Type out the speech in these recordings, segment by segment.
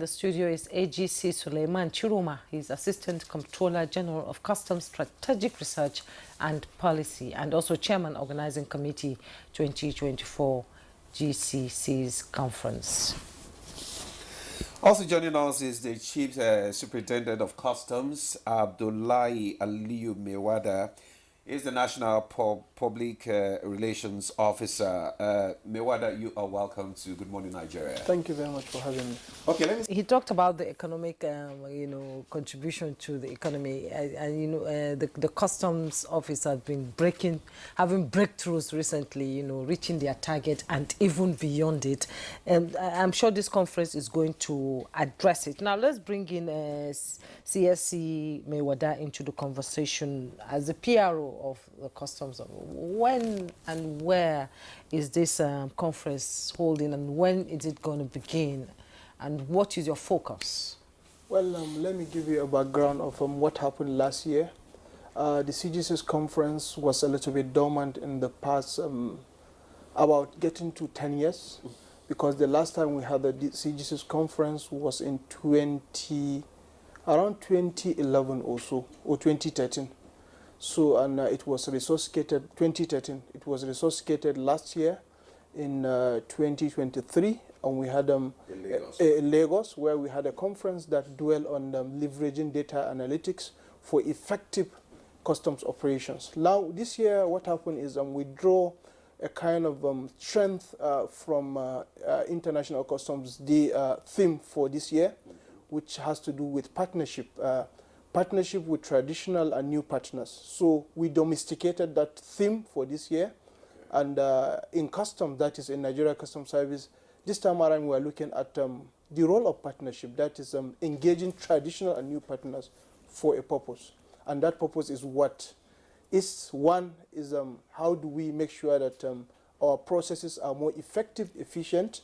The studio is AGC Suleiman Chiruma. He's Assistant Comptroller General of Customs Strategic Research and Policy and also Chairman Organizing Committee 2024 GCC's conference. Also joining us is the Chief Superintendent of Customs, Abdullahi Maiwada. Is the National Public Relations Officer. Maiwada, you are welcome to Good Morning Nigeria. Thank you very much for having me. Okay, let me. He talked about the economic, contribution to the economy, and the customs office has been having breakthroughs recently, reaching their target and even beyond it. And I'm sure this conference is going to address it. Now let's bring in CSC Maiwada into the conversation as the PRO of the customs. When and where is this conference holding, and when is it going to begin, and what is your focus? Well, let me give you a background of what happened last year. The CGC's conference was a little bit dormant in the past, about getting to 10 years, because the last time we had the CGC's conference was in around 2011 or so, or 2013. So, and it was resuscitated, 2013, it was resuscitated last year in 2023, and we had in Lagos, where we had a conference that dwelled on leveraging data analytics for effective customs operations. Now, this year, what happened is we draw a kind of strength from International Customs Day theme for this year, which has to do with partnership with traditional and new partners. So we domesticated that theme for this year. And in customs, that is in Nigeria Customs Service, this time around we are looking at the role of partnership, that is engaging traditional and new partners for a purpose. And that purpose is what? One is how do we make sure that our processes are more effective, efficient?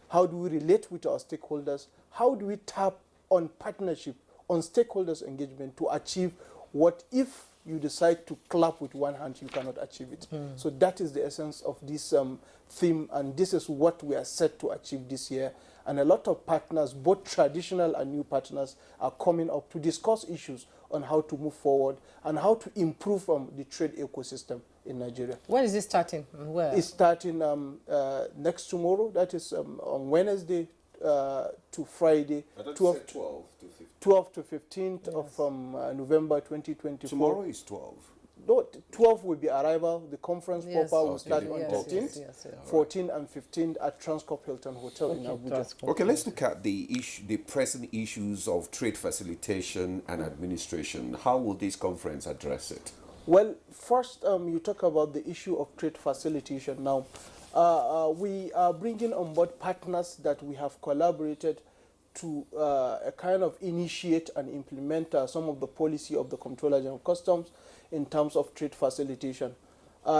How do we relate with our stakeholders? How do we tap on partnership, on stakeholders' engagement to achieve what, if you decide to clap with one hand, you cannot achieve it. So that is the essence of this theme, and this is what we are set to achieve this year. And a lot of partners, both traditional and new partners, are coming up to discuss issues on how to move forward and how to improve the trade ecosystem in Nigeria. When is it starting and where? It's starting next tomorrow, that is on Wednesday to Friday, 12 to 15th yes. of November 2024. Tomorrow is 12. No, 12 will be arrival. The conference yes. proper will start on yes, 13th, yes, 14th and 15th at Transcorp Hilton Hotel in Abuja. Okay, let's look at the pressing issues of trade facilitation and administration. How will this conference address it? Well, first, you talk about the issue of trade facilitation. Now, we are bringing on board partners that we have collaborated to kind of initiate and implement some of the policy of the Comptroller General of Customs in terms of trade facilitation.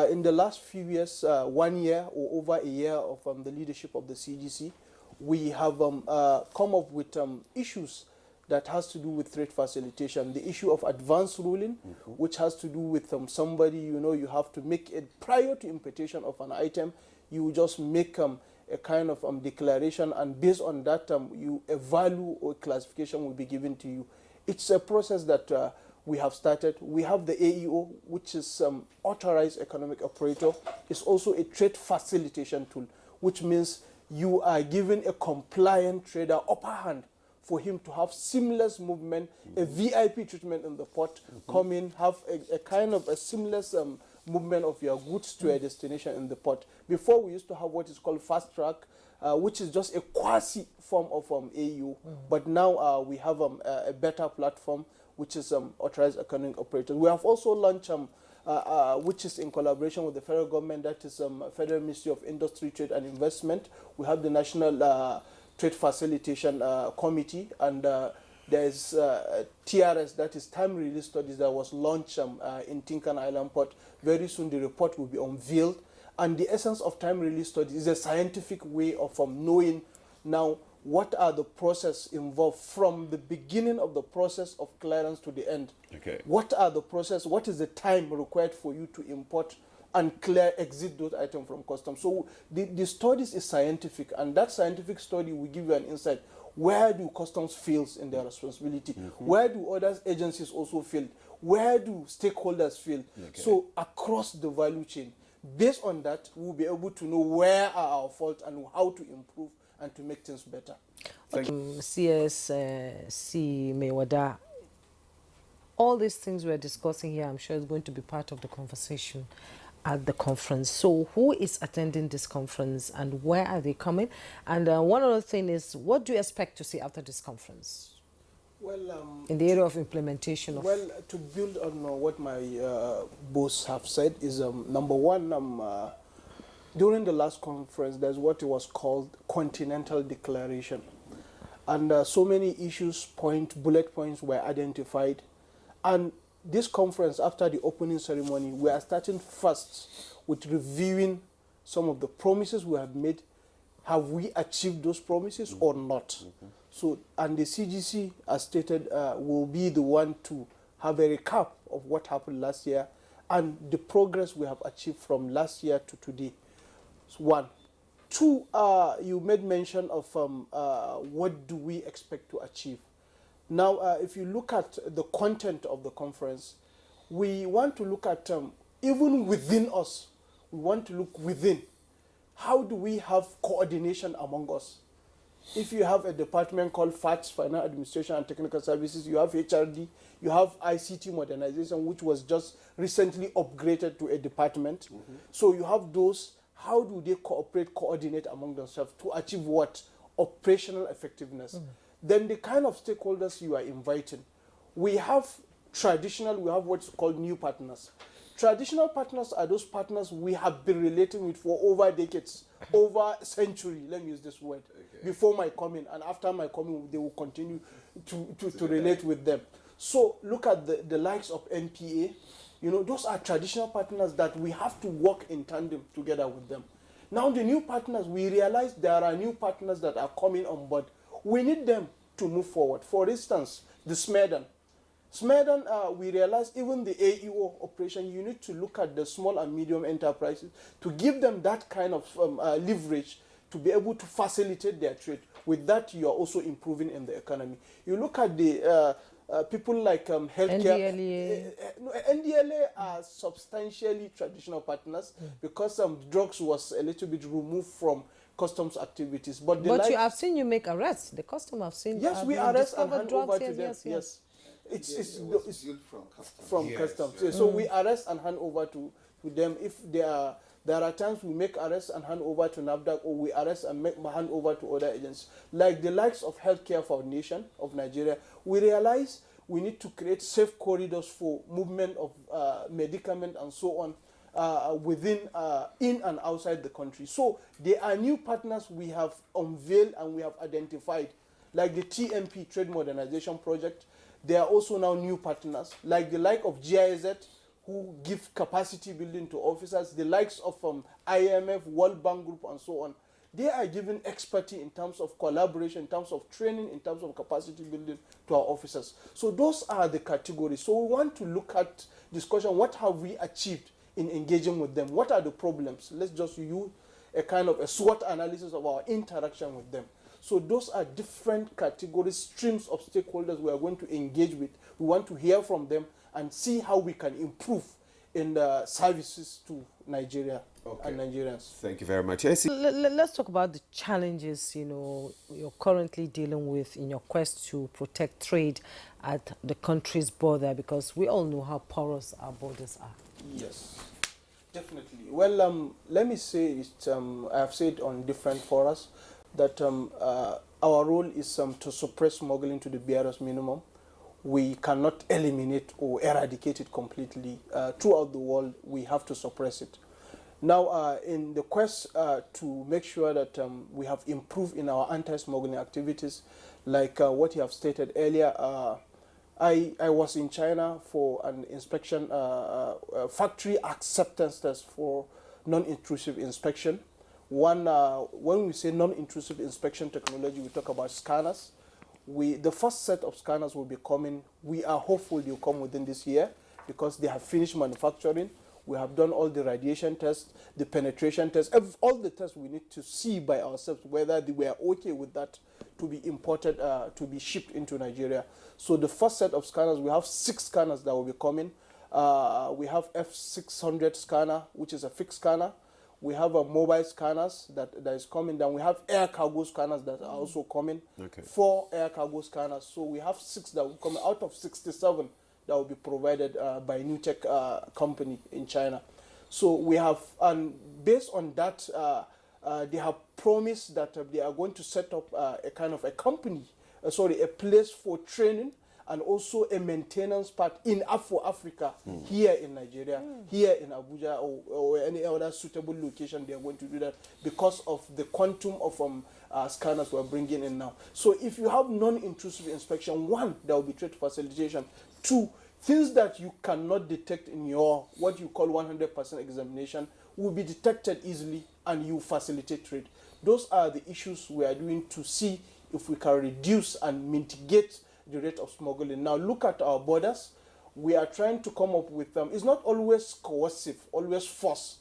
In the last few years, 1 year or over a year of the leadership of the CGC, we have come up with issues that has to do with trade facilitation. The issue of advance ruling, which has to do with somebody, you have to make it prior to importation of an item, you just make a kind of declaration, and based on that, a value or classification will be given to you. It's a process that we have started. We have the AEO, which is authorized economic operator. It's also a trade facilitation tool, which means you are given a compliant trader upper hand for him to have seamless movement, a VIP treatment in the port, come in, have a kind of a seamless movement of your goods to a destination in the port. Before, we used to have what is called fast track, which is just a quasi form of AU. But now we have a better platform, which is authorized economic operators. We have also launched, which is in collaboration with the federal government, that is Federal Ministry of Industry, Trade and Investment. We have the National Trade Facilitation Committee, and there's TRS, that is Time Release Studies, that was launched in Tinkan Island Port. Very soon the report will be unveiled. And the essence of time release studies is a scientific way of knowing now what are the process involved from the beginning of the process of clearance to the end. Okay. What are the process, what is the time required for you to import and exit those items from customs. So the studies is scientific, and that scientific study will give you an insight. Where do customs fail in their responsibility? Where do other agencies also fail? Where do stakeholders fail? Okay. So across the value chain, based on that, we'll be able to know where are our faults and how to improve and to make things better. CSC Maiwada, all these things we're discussing here, I'm sure is going to be part of the conversation at the conference. So who is attending this conference and where are they coming? And one other thing is, what do you expect to see after this conference? Well, in the area of implementation of... Well, to build on what my boss have said is, number one, during the last conference, there's what was called Continental Declaration. And so many issues, bullet points were identified. And this conference, after the opening ceremony, we are starting first with reviewing some of the promises we have made. Have we achieved those promises or not? So, and the CGC, as stated, will be the one to have a recap of what happened last year and the progress we have achieved from last year to today. So one. Two, you made mention of what do we expect to achieve. Now, if you look at the content of the conference, we want to look at, even within us, we want to look within. How do we have coordination among us? If you have a department called FATS, Finance Administration and Technical Services, you have HRD, you have ICT modernization, which was just recently upgraded to a department. So you have those. How do they cooperate, coordinate among themselves to achieve what? Operational effectiveness. Then the kind of stakeholders you are inviting. We have what's called new partners. Traditional partners are those partners we have been relating with for over decades, over a century, let me use this word, before my coming, and after my coming, they will continue to relate with them. So look at the likes of NTA. You know, those are traditional partners that we have to work in tandem together with them. Now the new partners, we realize there are new partners that are coming on board. We need them to move forward. For instance, the SMEDAN. We realize even the AEO operation, you need to look at the small and medium enterprises to give them that kind of leverage to be able to facilitate their trade. With that, you are also improving in the economy. You look at the people like healthcare. NDLA are substantially traditional partners because drugs was a little bit removed from customs activities. But you have seen you make arrests. The custom have seen. Yes, we arrest and hand over to them. Yes. It's from customs. Yes. So we arrest and hand over to them. If there are times we make arrests and hand over to NAFDAC, or we arrest and hand over to other agents. Like the likes of Healthcare Foundation of Nigeria, we realize we need to create safe corridors for movement of medicament and so on within, in and outside the country. So there are new partners we have unveiled and we have identified, like the TMP, Trade Modernization Project. There are also now new partners, like the like of GIZ, who give capacity building to officers, the likes of IMF, World Bank Group, and so on. They are giving expertise in terms of collaboration, in terms of training, in terms of capacity building to our officers. So those are the categories. So we want to look at discussion, what have we achieved in engaging with them? What are the problems? Let's just use a kind of a SWOT analysis of our interaction with them. So those are different categories, streams of stakeholders we are going to engage with. We want to hear from them and see how we can improve in the services to Nigeria and Nigerians. Thank you very much. Let's talk about the challenges, you're currently dealing with in your quest to protect trade at the country's border, because we all know how porous our borders are. Yes, definitely. Well, let me say it, I have said on different forums that our role is to suppress smuggling to the barest minimum. We cannot eliminate or eradicate it completely. Throughout the world, we have to suppress it. Now, in the quest to make sure that we have improved in our anti-smuggling activities, like what you have stated earlier, I was in China for an inspection, factory acceptance test for non-intrusive inspection. When we say non-intrusive inspection technology, we talk about scanners. The first set of scanners will be coming. We are hopeful they'll come within this year because they have finished manufacturing. We have done all the radiation tests, the penetration tests, all the tests we need to see by ourselves whether we are okay with that to be imported, to be shipped into Nigeria. So the first set of scanners, we have 6 scanners that will be coming. We have F600 scanner, which is a fixed scanner. We have a mobile scanners that is coming. Then we have air cargo scanners that are also coming. Okay. 4 air cargo scanners. So we have 6 that will come out of 67 that will be provided by New Tech company in China. So we have, and based on that, they have promised that they are going to set up a kind of a company, a place for training and also a maintenance part for Africa here in Nigeria, here in Abuja, or any other suitable location. They are going to do that because of the quantum of scanners we're bringing in now. So if you have non-intrusive inspection, 1, there will be trade facilitation. 2, things that you cannot detect in your what you call 100% examination will be detected easily, and you facilitate trade. Those are the issues we are doing to see if we can reduce and mitigate the rate of smuggling. Now look at our borders. We are trying to come up with them. It's not always coercive, always force.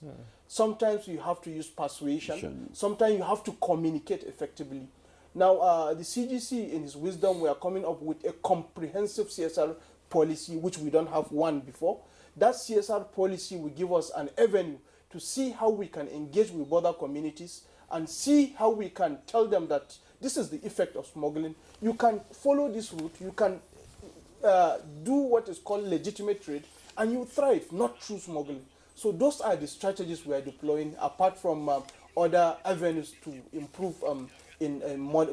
Sometimes you have to use persuasion. Sometimes you have to communicate effectively. Now the CGC, in his wisdom, we are coming up with a comprehensive CSR policy, which we don't have one before. That CSR policy will give us an avenue to see how we can engage with border communities and see how we can tell them that this is the effect of smuggling. You can follow this route, you can do what is called legitimate trade, and you thrive, not through smuggling. So those are the strategies we are deploying, apart from other avenues to improve in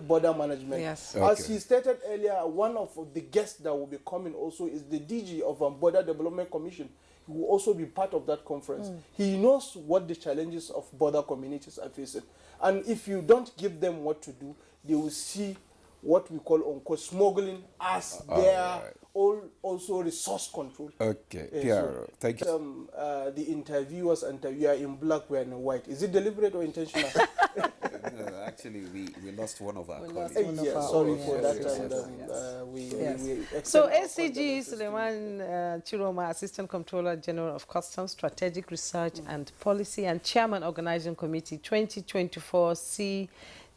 border management. Yes. Okay. As he stated earlier, one of the guests that will be coming also is the DG of Border Development Commission. He will also be part of that conference. He knows what the challenges of border communities are facing. And if you don't give them what to do, they will see what we call unquote smuggling as their also resource control. Okay, So, thank you. the interviewers and we are in black, we are in white. Is it deliberate or intentional? No, actually, we lost one of our We colleagues. lost one of Yeah, our sorry own, for yes, that. yes, And yes. we So extend our SCG condolences to Suleiman Chiroma, Assistant Comptroller General of Customs, Strategic Research and Policy, and Chairman Organizing Committee 2024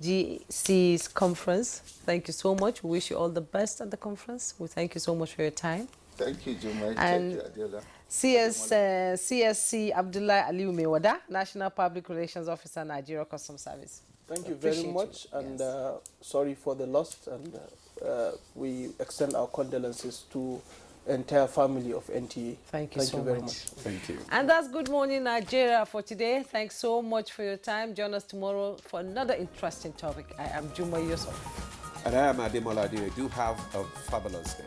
CGC's conference. Thank you so much. We wish you all the best at the conference. We thank you so much for your time. Thank you, Jumai. And Thank you, Adela. CSC Abdullahi Aliu Maiwada, National Public Relations Officer, Nigeria Customs Service. Thank you very Appreciate much, you. and Yes. sorry for the loss, and we extend our condolences to entire family of NTA. Thank you so very much. much. Thank you. And that's Good Morning Nigeria for today. Thanks so much for your time. Join us tomorrow for another interesting topic. I am Juma Yusuf. And I am Ademola. Do have a fabulous day.